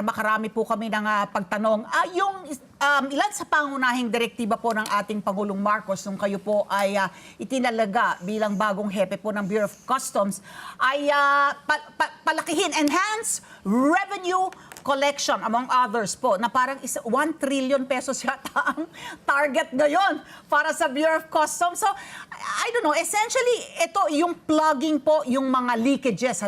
Makarami po kami ng pagtanong. Ilan sa pangunahing direktiba po ng ating Pangulong Marcos nung kayo po ay itinalaga bilang bagong hepe po ng Bureau of Customs ay palakihin, enhance revenue collection among others po na parang 1 trillion pesos yata ang target ngayon para sa Bureau of Customs. So, I don't know, essentially, ito yung plugging po, yung mga leakages,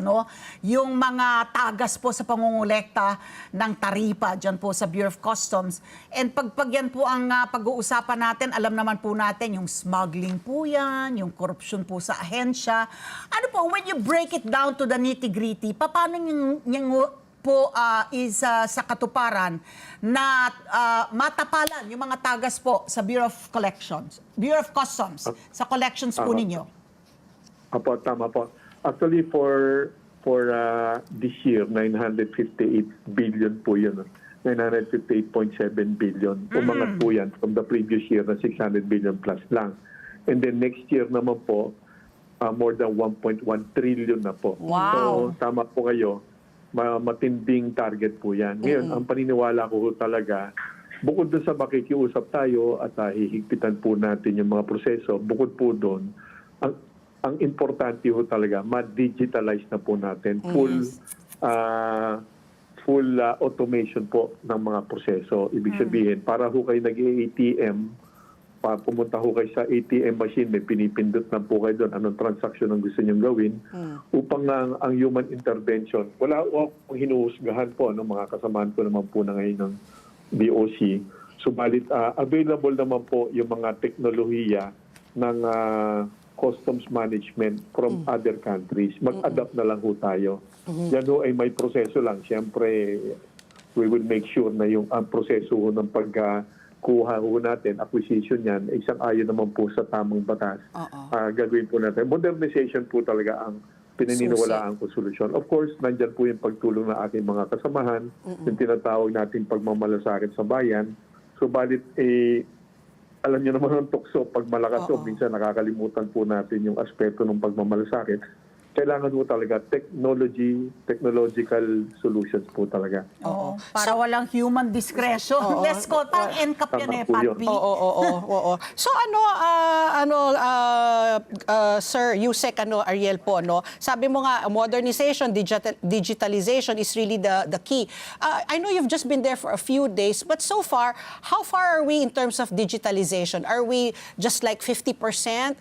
yung mga tagas po sa pangungulekta ng taripa dyan po sa Bureau of Customs. And pag yan po ang pag-uusapan natin, alam naman po natin yung smuggling po yan, yung korupsyon po sa ahensya. Ano po, when you break it down to the nitty-gritty, paano yung po sa katuparan na matapalan yung mga tagas po sa Bureau of Customs, sa collections po ninyo? Apo, tama po. Actually, for this year, 958 billion po yun. 958.7 billion. Umangat po yan from the previous year na 600 billion plus lang. And then next year naman po, more than 1.1 trillion na po. Wow. So, tama po kayo. Matinding target po yan. Ngayon, ang paniniwala ko talaga, bukod doon sa makikiusap tayo at hihigpitan po natin yung mga proseso, bukod po doon, ang importante ho talaga, ma-digitalize na po natin. Full automation po ng mga proseso. Ibig sabihin, para ho kayo nag-ATM, pumunta ho kayo sa ATM machine, may pinipindot na po kayo doon, anong transaction ang gusto niyong gawin, upang ang human intervention, wala ho akong hinuhusgahan po ng mga kasamaan ko naman po na ngayon ng DOC. Subalit, available naman po yung mga teknolohiya ng customs management from other countries. Mag-adapt na lang ho tayo. Yan ho ay may proseso lang. Siyempre, we will make sure na yung proseso ho ng kuha ho natin, acquisition yan, isang ayon naman po sa tamang batas. Gagawin po natin. Modernization po talaga ang pinaniniwalaan ko solusyon. Of course, nandyan po yung pagtulong ng ating mga kasamahan, yung tinatawag natin pagmamalasakit sa bayan. Subalit, alam niyo naman ang tukso, pag malakas o minsan nakakalimutan po natin yung aspeto ng pagmamalasakit. Kailangan po talaga technological solutions po talaga. Oo. Para walang human discretion. Let's go. Parang NCAP yan Pat B. Oo. So Sir Yusek Ariel po, sabi mo nga, modernization, digitalization is really the key. I know you've just been there for a few days, but so far, how far are we in terms of digitalization? Are we just like 50%?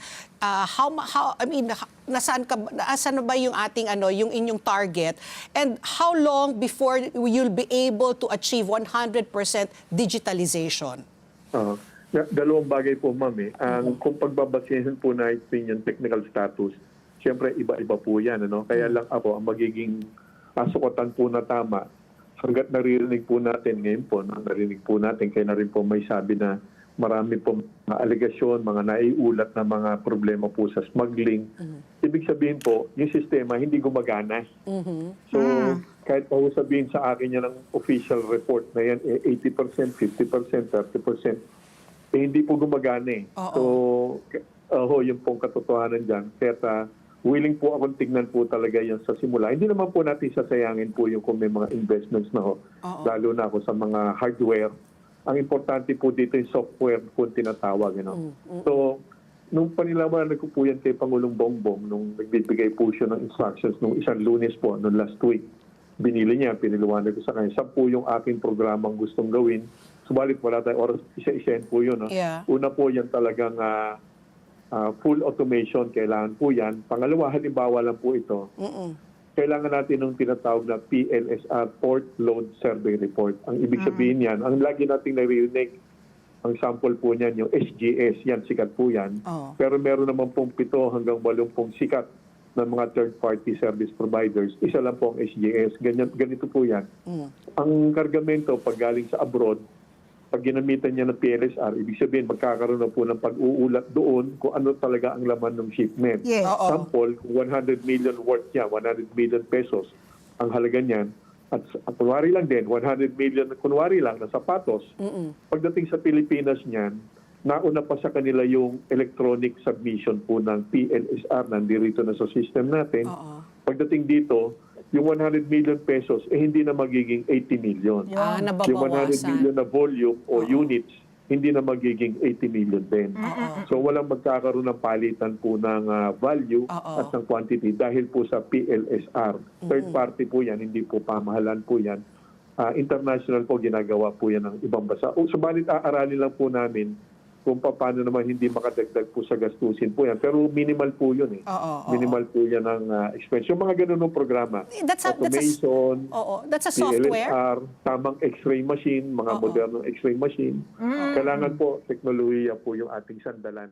Nasaan na ba yung ating yung inyong target, and how long before you'll be able to achieve 100% digitalization? Dalawang bagay po, ma'am. Kung pagbabasihan po natin yung technical status, siyempre iba-iba po yan. Kaya lang ako, ang magiging sukutan po na tama, hanggat naririnig po natin ngayon po, narinig po natin, kaya na rin po may sabi na marami po mga alegasyon, mga naiulat na mga problema po sa smuggling. Ibig sabihin po, yung sistema hindi gumagana. So, kahit pa sabihin sa akin yan ng official report na yan, 80%, 50%, 30%, hindi po gumagana . So, yung pong katotohanan dyan. Kaya willing po akong tignan po talaga yan sa simula. Hindi naman po natin sasayangin po yung kung may mga investments na lalo na ako sa mga hardware. Ang importante po dito yung software po tinatawag. So, nung panilawanan ko po yan kay Pangulong Bongbong, nung nagbibigay po siya ng instructions nung isang Lunes po, nung last week, binili niya, piniliwanag ko sa kanya, 10 yung aking programang gustong gawin. Subalit wala tayong oras, isa-isahin po yun. Una po yan talagang full automation, kailangan po yan. Pangalawa, halimbawa lang po ito, kailangan natin ng tinatawag na PLSR, Port Load Survey Report. Ang ibig sabihin yan, ang lagi nating naririnig, ang sample po niyan, yung SGS, yan, sikat po yan. Pero meron naman pong 7 hanggang 8 pong sikat ng mga third-party service providers. Isa lang po ang SGS. Ganito po yan. Ang kargamento, pag galing sa abroad, pag ginamitan niya ng PLSR, ibig sabihin magkakaroon na po ng pag-uulat doon kung ano talaga ang laman ng shipment. Sample, 100 million worth niya, 100 million pesos ang halaga niyan. At kunwari lang din, 100 million, kunwari lang na sapatos. Pagdating sa Pilipinas niyan, nauna pa sa kanila yung electronic submission po ng PLSR, nandito na sa system natin. Pagdating dito, yung 100 million pesos, hindi na magiging 80 million. Ah, Yung 100 nababawasan. million na volume o units, hindi na magiging 80 million din. So walang magkakaroon ng palitan po ng value at ng quantity dahil po sa PLSR. Third party po yan, hindi po pamahalan po yan. International po, ginagawa po yan ng ibang bansa. Subalit aaralin lang po namin kung paano naman hindi makadagdag po sa gastusin po yan. Pero minimal po yun eh. Minimal po yan ang expense. Yung mga ganun ng programa. Automation, That's a software. PLSR, tamang x-ray machine, mga modernong x-ray machine. Kailangan po, teknolohiya po yung ating sandalan.